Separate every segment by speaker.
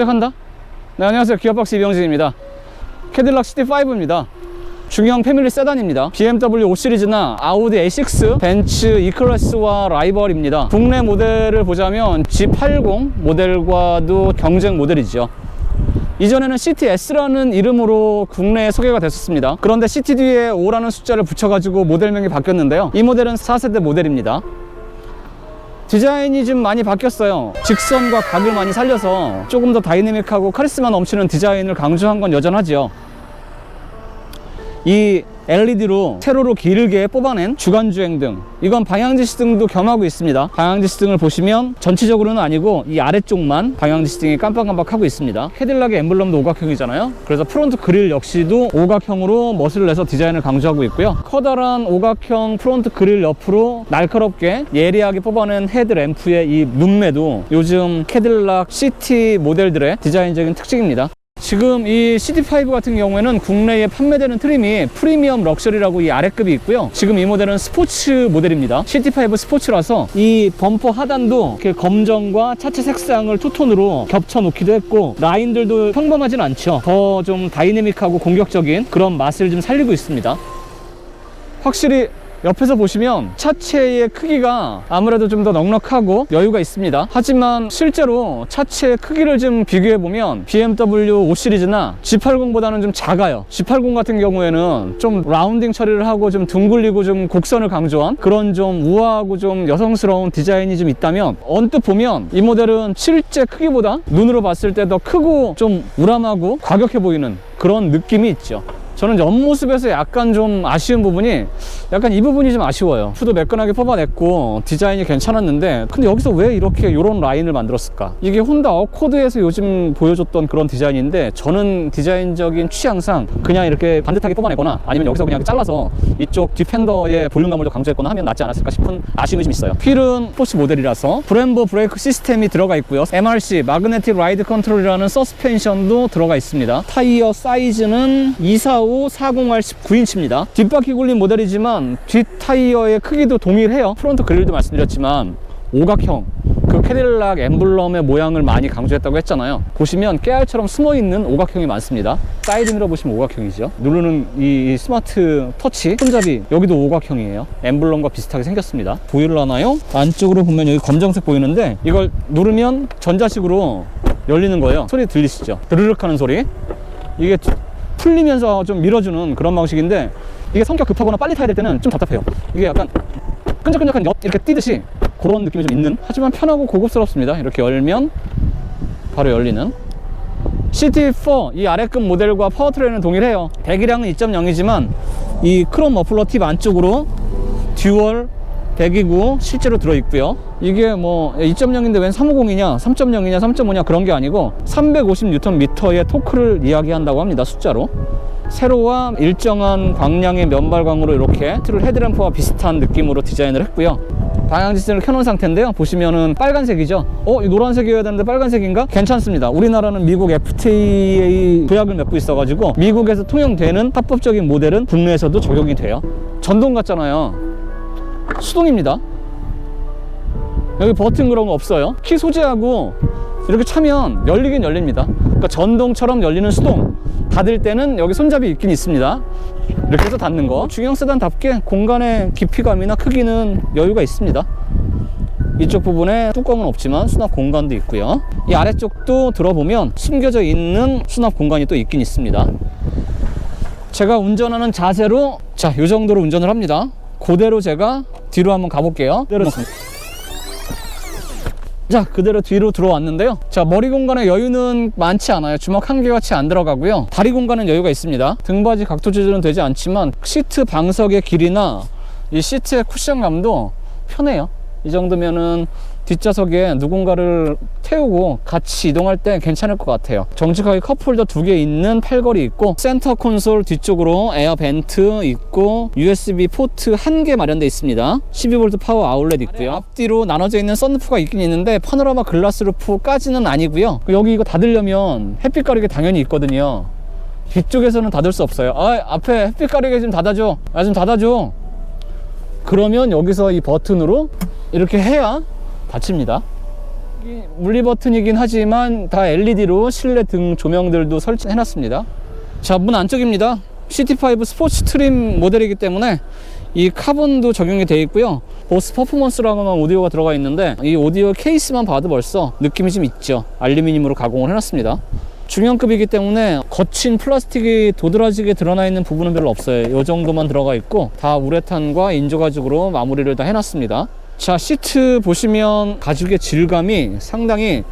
Speaker 1: 시작한다. 네, 안녕하세요. 기어박스 이병진입니다. 캐딜락 CT5입니다. 중형 패밀리 세단입니다. BMW 5 시리즈나 아우디 A6, 벤츠 E클래스와 라이벌입니다. 국내 모델을 보자면 G80 모델과도 경쟁 모델이죠. 이전에는 CTS라는 이름으로 국내에 소개가 됐었습니다. 그런데 CT 뒤에 5라는 숫자를 붙여가지고 모델명이 바뀌었는데요. 이 모델은 4세대 모델입니다. 디자인이 좀 많이 바뀌었어요. 직선과 각을 많이 살려서 조금 더 다이내믹하고 카리스마 넘치는 디자인을 강조한 건 여전하죠. 이 LED로 세로로 길게 뽑아낸 주간주행등, 이건 방향지시등도 겸하고 있습니다. 방향지시등을 보시면 전체적으로는 아니고 이 아래쪽만 방향지시등이 깜빡깜빡하고 있습니다. 캐딜락의 엠블럼도 오각형이잖아요. 그래서 프론트 그릴 역시도 오각형으로 멋을 내서 디자인을 강조하고 있고요. 커다란 오각형 프론트 그릴 옆으로 날카롭게 예리하게 뽑아낸 헤드램프의 이 눈매도 요즘 캐딜락 CT 모델들의 디자인적인 특징입니다. 지금 이 CT5 같은 경우에는 국내에 판매되는 트림이 프리미엄 럭셔리라고 이 아래급이 있고요. 지금 이 모델은 스포츠 모델입니다. CT5 스포츠라서 이 범퍼 하단도 이렇게 검정과 차체 색상을 투톤으로 겹쳐 놓기도 했고, 라인들도 평범하진 않죠. 더 좀 다이내믹하고 공격적인 그런 맛을 좀 살리고 있습니다. 확실히 옆에서 보시면 차체의 크기가 아무래도 좀 더 넉넉하고 여유가 있습니다. 하지만 실제로 차체의 크기를 좀 비교해보면 BMW 5 시리즈나 G80보다는 좀 작아요. G80 같은 경우에는 좀 라운딩 처리를 하고 좀 둥글리고 좀 곡선을 강조한 그런 좀 우아하고 좀 여성스러운 디자인이 좀 있다면, 언뜻 보면 이 모델은 실제 크기보다 눈으로 봤을 때 더 크고 좀 우람하고 과격해 보이는 그런 느낌이 있죠. 저는 옆모습에서 약간 좀 아쉬운 부분이, 약간 이 부분이 좀 아쉬워요. 푸도 매끈하게 뽑아냈고 디자인이 괜찮았는데, 근데 여기서 왜 이렇게 요런 라인을 만들었을까? 이게 혼다 어코드에서 요즘 보여줬던 그런 디자인인데, 저는 디자인적인 취향상 그냥 이렇게 반듯하게 뽑아내거나 아니면 여기서 그냥 잘라서 이쪽 뒷펜더의 볼륨감을 좀 강조했거나 하면 낫지 않았을까 싶은 아쉬움이 좀 있어요. 휠은 스포츠 모델이라서 브렘보 브레이크 시스템이 들어가 있고요. MRC, 마그네틱 라이드 컨트롤이라는 서스펜션도 들어가 있습니다. 타이어 사이즈는 245 40R 19인치입니다. 뒷바퀴 굴린 모델이지만 뒷 타이어의 크기도 동일해요. 프론트 그릴도 말씀드렸지만 오각형, 그 캐딜락 엠블럼의 모양을 많이 강조했다고 했잖아요. 보시면 깨알처럼 숨어있는 오각형이 많습니다. 사이드 미러 보시면 오각형이죠. 누르는 이 스마트 터치 손잡이, 여기도 오각형이에요. 엠블럼과 비슷하게 생겼습니다. 보일라나요? 안쪽으로 보면 여기 검정색 보이는데, 이걸 누르면 전자식으로 열리는 거예요. 소리 들리시죠? 드르륵 하는 소리. 이게 풀리면서 좀 밀어주는 그런 방식인데, 이게 성격 급하거나 빨리 타야 될 때는 좀 답답해요. 이게 약간 끈적끈적한 엿 이렇게 뛰듯이 그런 느낌이 좀 있는, 하지만 편하고 고급스럽습니다. 이렇게 열면 바로 열리는 CT4, 이 아래급 모델과 파워트레인은 동일해요. 배기량은 2.0이지만 이 크롬 머플러 팁 안쪽으로 듀얼 배기구 실제로 들어있고요. 이게 뭐 2.0인데 웬 350이냐 3.0이냐 3.5냐 그런 게 아니고 350Nm의 토크를 이야기한다고 합니다. 숫자로. 세로와 일정한 광량의 면발광으로 이렇게 트롤 헤드램프와 비슷한 느낌으로 디자인을 했고요. 방향지시등을 켜놓은 상태인데요. 보시면은 빨간색이죠. 이 노란색이어야 되는데 빨간색인가? 괜찮습니다. 우리나라는 미국 FTA 조약을 맺고 있어가지고 미국에서 통용되는 합법적인 모델은 국내에서도 적용이 돼요. 전동 같잖아요. 수동입니다. 여기 버튼 그런 거 없어요. 키 소재하고 이렇게 차면 열리긴 열립니다. 그러니까 전동처럼 열리는 수동. 닫을 때는 여기 손잡이 있긴 있습니다. 이렇게 해서 닫는 거. 중형 세단답게 공간의 깊이감이나 크기는 여유가 있습니다. 이쪽 부분에 뚜껑은 없지만 수납 공간도 있고요. 이 아래쪽도 들어보면 숨겨져 있는 수납 공간이 또 있긴 있습니다. 제가 운전하는 자세로 자, 이 정도로 운전을 합니다. 그대로 제가 뒤로 한번 가볼게요. 자, 그대로 뒤로 들어왔는데요. 자, 머리 공간의 여유는 많지 않아요. 주먹 한 개가 채 안 들어가고요. 다리 공간은 여유가 있습니다. 등받이 각도 조절은 되지 않지만 시트 방석의 길이나 이 시트의 쿠션감도 편해요. 이 정도면은 뒷좌석에 누군가를 태우고 같이 이동할 때 괜찮을 것 같아요. 정직하게 컵홀더 2개 있는 팔걸이 있고, 센터 콘솔 뒤쪽으로 에어 벤트 있고, USB 포트 1개 마련되어 있습니다. 12V 파워 아울렛 있고요. 앞뒤로 나눠져 있는 썬루프가 있긴 있는데 파노라마 글라스 루프까지는 아니고요. 여기 이거 닫으려면 햇빛 가리개 당연히 있거든요. 뒤쪽에서는 닫을 수 없어요. 앞에 햇빛 가리개 좀 닫아줘. 좀 닫아줘. 그러면 여기서 이 버튼으로 이렇게 해야 닫힙니다. 물리 버튼이긴 하지만 다 LED로 실내 등 조명들도 설치해 놨습니다. 자, 문 안쪽입니다. CT5 스포츠 트림 모델이기 때문에 이 카본도 적용이 되어 있고요. 보스 퍼포먼스라고 하는 오디오가 들어가 있는데 이 오디오 케이스만 봐도 벌써 느낌이 좀 있죠. 알루미늄으로 가공을 해놨습니다. 중형급이기 때문에 거친 플라스틱이 도드라지게 드러나 있는 부분은 별로 없어요. 이 정도만 들어가 있고 다 우레탄과 인조 가죽으로 마무리를 다 해놨습니다. 자, 시트 보시면 가죽의 질감이 상당히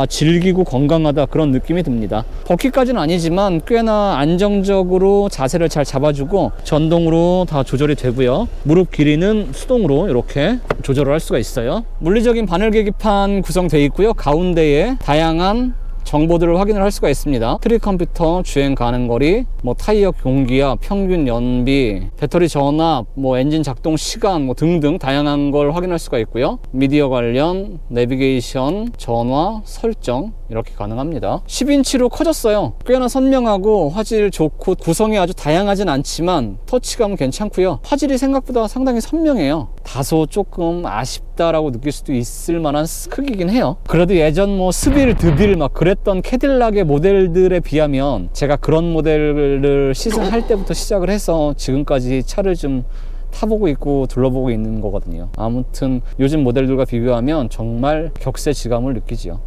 Speaker 1: 질기고 건강하다 그런 느낌이 듭니다. 버킷까지는 아니지만 꽤나 안정적으로 자세를 잘 잡아주고 전동으로 다 조절이 되고요. 무릎 길이는 수동으로 이렇게 조절을 할 수가 있어요. 물리적인 바늘 계기판 구성되어 있고요. 가운데에 다양한 정보들을 확인을 할 수가 있습니다. 트립 컴퓨터, 주행 가능 거리, 타이어 공기압, 평균 연비, 배터리 전압, 엔진 작동 시간 등등 다양한 걸 확인할 수가 있고요. 미디어 관련, 내비게이션, 전화, 설정 이렇게 가능합니다. 10인치로 커졌어요. 꽤나 선명하고 화질 좋고 구성이 아주 다양하진 않지만 터치감은 괜찮고요. 화질이 생각보다 상당히 선명해요. 다소 조금 아쉽다라고 느낄 수도 있을 만한 크기긴 해요. 그래도 예전 스빌, 드빌 그랬던 캐딜락의 모델들에 비하면 제가 그런 모델을 시승할 때부터 시작을 해서 지금까지 차를 좀 타보고 있고 둘러보고 있는 거거든요. 아무튼 요즘 모델들과 비교하면 정말 격세지감을 느끼지요.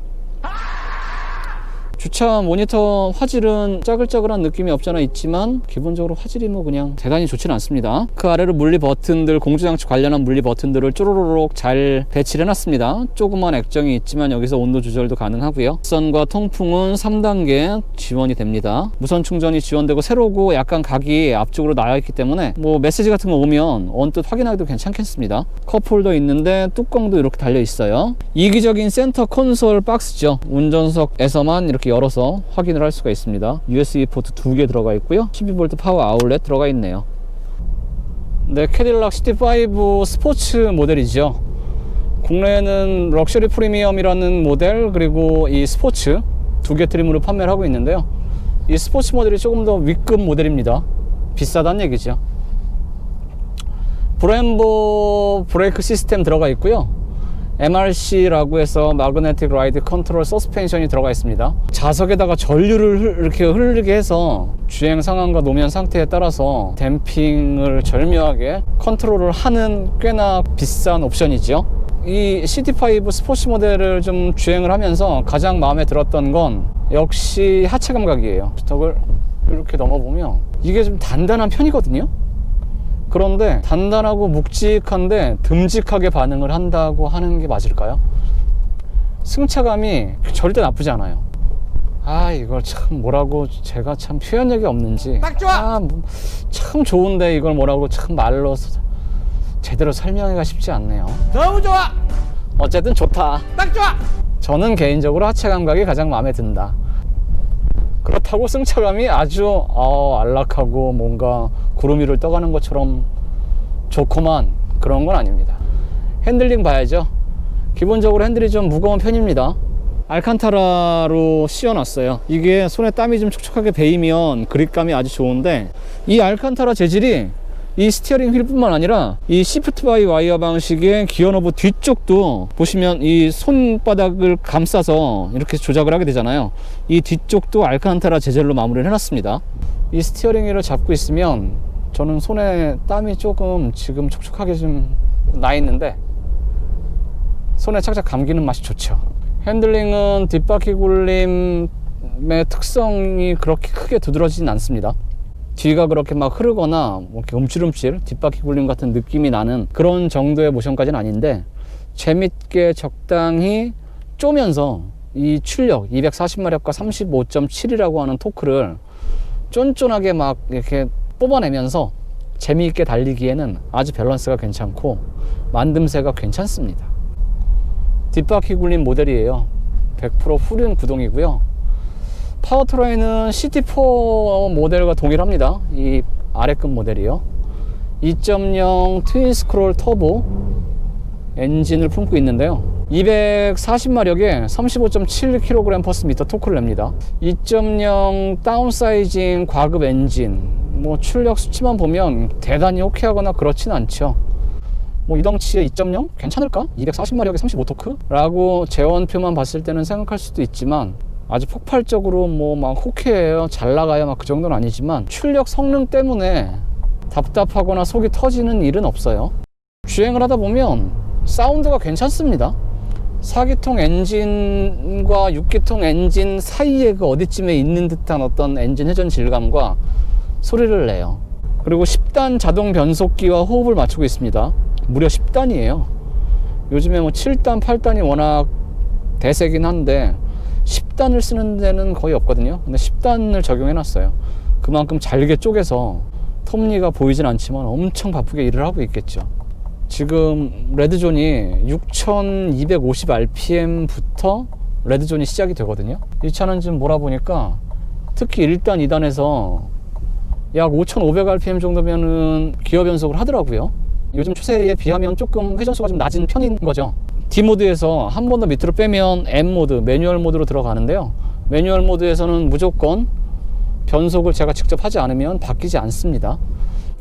Speaker 1: 주차 모니터 화질은 짜글짜글한 느낌이 없잖아 있지만 기본적으로 화질이 그냥 대단히 좋지는 않습니다. 그 아래로 물리 버튼들, 공조장치 관련한 물리 버튼들을 쪼로로록 잘 배치를 해놨습니다. 조그만 액정이 있지만 여기서 온도 조절도 가능하고요. 무선과 통풍은 3단계 지원이 됩니다. 무선 충전이 지원되고 세로고 약간 각이 앞쪽으로 나와 있기 때문에 메시지 같은 거 오면 언뜻 확인하기도 괜찮겠습니다. 컵홀더 있는데 뚜껑도 이렇게 달려 있어요. 이기적인 센터 콘솔 박스죠. 운전석에서만 이렇게 열어서 확인을 할 수가 있습니다. USB 포트 2개 들어가 있고요. 12V 파워 아울렛 들어가 있네요. 네, 캐딜락 CT5 스포츠 모델이죠. 국내에는 럭셔리 프리미엄이라는 모델 그리고 이 스포츠 2개 트림으로 판매를 하고 있는데요. 이 스포츠 모델이 조금 더 위급 모델입니다. 비싸다는 얘기죠. 브렘보 브레이크 시스템 들어가 있고요. MRC라고 해서 마그네틱 라이드 컨트롤 서스펜션이 들어가 있습니다. 자석에다가 전류를 이렇게 흐르게 해서 주행 상황과 노면 상태에 따라서 댐핑을 절묘하게 컨트롤을 하는 꽤나 비싼 옵션이죠. 이 CT5 스포츠 모델을 좀 주행을 하면서 가장 마음에 들었던 건 역시 하체 감각이에요. 덕을 이렇게 넘어보면 이게 좀 단단한 편이거든요. 그런데 단단하고 묵직한데 듬직하게 반응을 한다고 하는 게 맞을까요? 승차감이 절대 나쁘지 않아요. 이걸 참 뭐라고 제가 참 표현력이 없는지
Speaker 2: 딱 좋아!
Speaker 1: 참 좋은데 이걸 뭐라고 참 말로 제대로 설명하기가 쉽지 않네요.
Speaker 2: 너무 좋아!
Speaker 1: 어쨌든 좋다.
Speaker 2: 딱 좋아!
Speaker 1: 저는 개인적으로 하체 감각이 가장 마음에 든다. 그렇다고 승차감이 아주 안락하고 뭔가 구름 위를 떠가는 것처럼 좋고만 그런 건 아닙니다. 핸들링 봐야죠. 기본적으로 핸들이 좀 무거운 편입니다. 알칸타라로 씌워놨어요. 이게 손에 땀이 좀 촉촉하게 배이면 그립감이 아주 좋은데 이 알칸타라 재질이 이 스티어링 휠뿐만 아니라 이 시프트 바이 와이어 방식의 기어 너브 뒤쪽도 보시면 이 손바닥을 감싸서 이렇게 조작을 하게 되잖아요. 이 뒤쪽도 알칸타라 재질로 마무리를 해놨습니다. 이 스티어링 휠을 잡고 있으면 저는 손에 땀이 조금 지금 촉촉하게 좀 나 있는데 손에 착착 감기는 맛이 좋죠. 핸들링은 뒷바퀴 굴림의 특성이 그렇게 크게 두드러지진 않습니다. 뒤가 그렇게 막 흐르거나 이렇게 움찔움찔 뒷바퀴 굴림 같은 느낌이 나는 그런 정도의 모션까지는 아닌데 재밌게 적당히 쪼면서 이 출력 240마력과 35.7이라고 하는 토크를 쫀쫀하게 막 이렇게 뽑아내면서 재미있게 달리기에는 아주 밸런스가 괜찮고 만듦새가 괜찮습니다. 뒷바퀴 굴림 모델이에요. 100% 후륜 구동이고요. 파워트레인은 CT4 모델과 동일합니다. 이 아래급 모델이요. 2.0 트윈 스크롤 터보 엔진을 품고 있는데요. 240마력에 35.7kg/m 토크를 냅니다. 2.0 다운사이징 과급 엔진, 출력 수치만 보면 대단히 호쾌하거나 그렇진 않죠. 뭐 이 덩치에 2.0 괜찮을까? 240마력에 35토크? 라고 재원표만 봤을 때는 생각할 수도 있지만 아주 폭발적으로 뭐 막 호쾌해요, 잘 나가요, 막 그 정도는 아니지만 출력 성능 때문에 답답하거나 속이 터지는 일은 없어요. 주행을 하다 보면 사운드가 괜찮습니다. 4기통 엔진과 6기통 엔진 사이에 그 어디쯤에 있는 듯한 어떤 엔진 회전 질감과 소리를 내요. 그리고 10단 자동 변속기와 호흡을 맞추고 있습니다. 무려 10단이에요. 요즘에 뭐 7단, 8단이 워낙 대세긴 한데 10단을 쓰는 데는 거의 없거든요. 근데 10단을 적용해 nos어요. 그만큼 잘게 쪼개서 톱니가 보이진 않지만 엄청 바쁘게 일을 하고 있겠죠. 지금 레드존이 6250rpm부터 레드존이 시작이 되거든요. 이 차는 지금 몰아보니까 특히 1단, 2단에서 약 5500rpm 정도면은 기어 변속을 하더라고요. 요즘 추세에 비하면 조금 회전수가 좀 낮은 편인 거죠. D모드에서 한 번 더 밑으로 빼면 M모드, 매뉴얼 모드로 들어가는데요. 매뉴얼 모드에서는 무조건 변속을 제가 직접 하지 않으면 바뀌지 않습니다.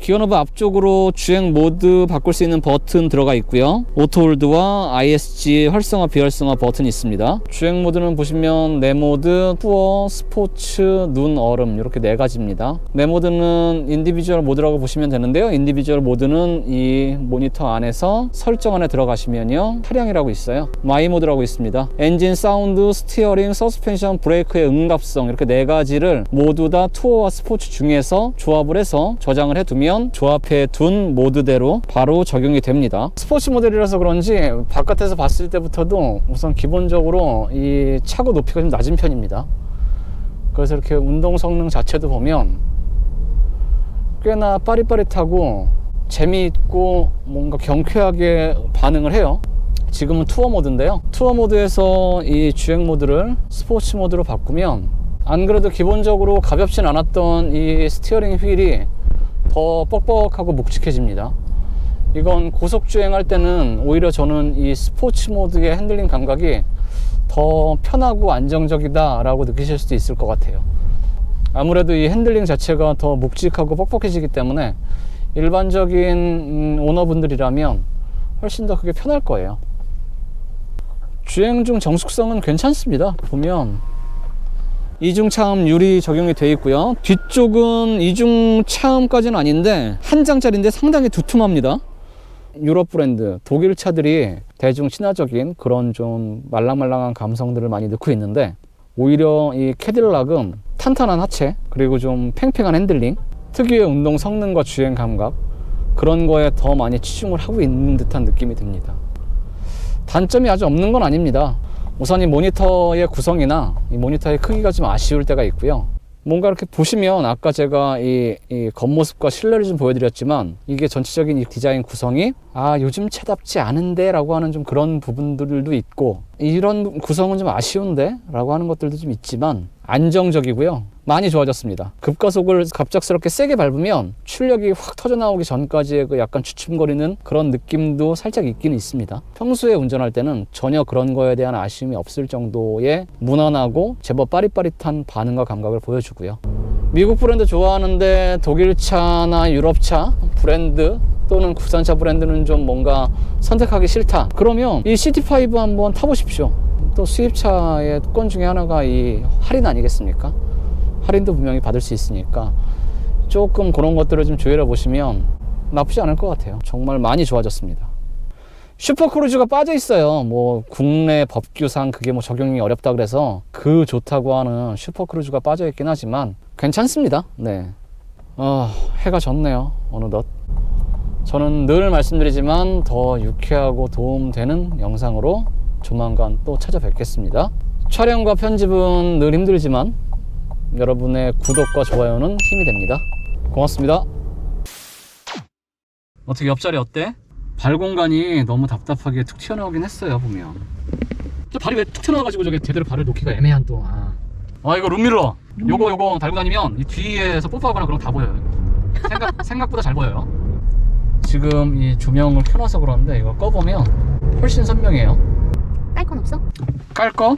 Speaker 1: 기어노브 앞쪽으로 주행 모드 바꿀 수 있는 버튼 들어가 있고요. 오토홀드와 ISG 활성화 비활성화 버튼이 있습니다. 주행 모드는 보시면 내 모드, 투어, 스포츠, 눈, 얼음 이렇게 네 가지입니다. 내 모드는 인디비주얼 모드라고 보시면 되는데요. 인디비주얼 모드는 이 모니터 안에서 설정 안에 들어가시면요, 차량이라고 있어요. 마이 모드라고 있습니다. 엔진, 사운드, 스티어링, 서스펜션, 브레이크의 응답성 이렇게 네 가지를 모두 다 투어와 스포츠 중에서 조합을 해서 저장을 해두면 조합해 둔 모드대로 바로 적용이 됩니다. 스포츠 모델이라서 그런지 바깥에서 봤을 때부터도 우선 기본적으로 이 차고 높이가 좀 낮은 편입니다. 그래서 이렇게 운동 성능 자체도 보면 꽤나 빠릿빠릿하고 재미있고 뭔가 경쾌하게 반응을 해요. 지금은 투어 모드인데요. 투어 모드에서 이 주행 모드를 스포츠 모드로 바꾸면 안 그래도 기본적으로 가볍진 않았던 이 스티어링 휠이 더 뻑뻑하고 묵직해집니다. 이건 고속 주행할 때는 오히려 저는 이 스포츠 모드의 핸들링 감각이 더 편하고 안정적이다 라고 느끼실 수도 있을 것 같아요. 아무래도 이 핸들링 자체가 더 묵직하고 뻑뻑해지기 때문에 일반적인 오너분들이라면 훨씬 더 그게 편할 거예요. 주행 중 정숙성은 괜찮습니다. 보면 이중 차음 유리 적용이 되어 있고요. 뒤쪽은 이중 차음까지는 아닌데 한 장짜리인데 상당히 두툼합니다. 유럽 브랜드, 독일 차들이 대중 친화적인 그런 좀 말랑말랑한 감성들을 많이 넣고 있는데 오히려 이 캐딜락은 탄탄한 하체, 그리고 좀 팽팽한 핸들링, 특유의 운동 성능과 주행 감각, 그런 거에 더 많이 치중을 하고 있는 듯한 느낌이 듭니다. 단점이 아주 없는 건 아닙니다. 우선 이 모니터의 구성이나 이 모니터의 크기가 좀 아쉬울 때가 있고요. 뭔가 이렇게 보시면 아까 제가 이 겉모습과 실내를 좀 보여드렸지만 이게 전체적인 이 디자인 구성이 요즘 차답지 않은데 라고 하는 좀 그런 부분들도 있고, 이런 구성은 좀 아쉬운데 라고 하는 것들도 좀 있지만 안정적이고요. 많이 좋아졌습니다. 급가속을 갑작스럽게 세게 밟으면 출력이 확 터져나오기 전까지의 그 약간 주춤거리는 그런 느낌도 살짝 있기는 있습니다. 평소에 운전할 때는 전혀 그런 거에 대한 아쉬움이 없을 정도의 무난하고 제법 빠릿빠릿한 반응과 감각을 보여주고요. 미국 브랜드 좋아하는데 독일 차나 유럽 차 브랜드 또는 국산차 브랜드는 좀 뭔가 선택하기 싫다, 그러면 이 CT5 한번 타보십시오. 또 수입차의 특권 중에 하나가 이 할인 아니겠습니까? 할인도 분명히 받을 수 있으니까 조금 그런 것들을 좀 조율해 보시면 나쁘지 않을 것 같아요. 정말 많이 좋아졌습니다. 슈퍼크루즈가 빠져 있어요. 뭐 국내 법규상 그게 뭐 적용이 어렵다 그래서 그 좋다고 하는 슈퍼크루즈가 빠져 있긴 하지만 괜찮습니다. 네. 해가 졌네요. 어느덧. 저는 늘 말씀드리지만 더 유쾌하고 도움되는 영상으로 조만간 또 찾아뵙겠습니다. 촬영과 편집은 늘 힘들지만 여러분의 구독과 좋아요는 힘이 됩니다. 고맙습니다. 어떻게 옆자리 어때? 발 공간이 너무 답답하게 툭 튀어나오긴 했어요. 보면 저 발이 왜 툭 튀어나와가지고 저게 제대로 발을 놓기가 애매한 또. 이거 룸밀러 요거 달고 다니면 이 뒤에서 뽀뽀하거나 그런 거 다 보여요. 생각보다 잘 보여요. 지금 이 조명을 켜놔서 그러는데 이거 꺼보면 훨씬 선명해요.
Speaker 2: 깔 건 없어?
Speaker 1: 깔 거?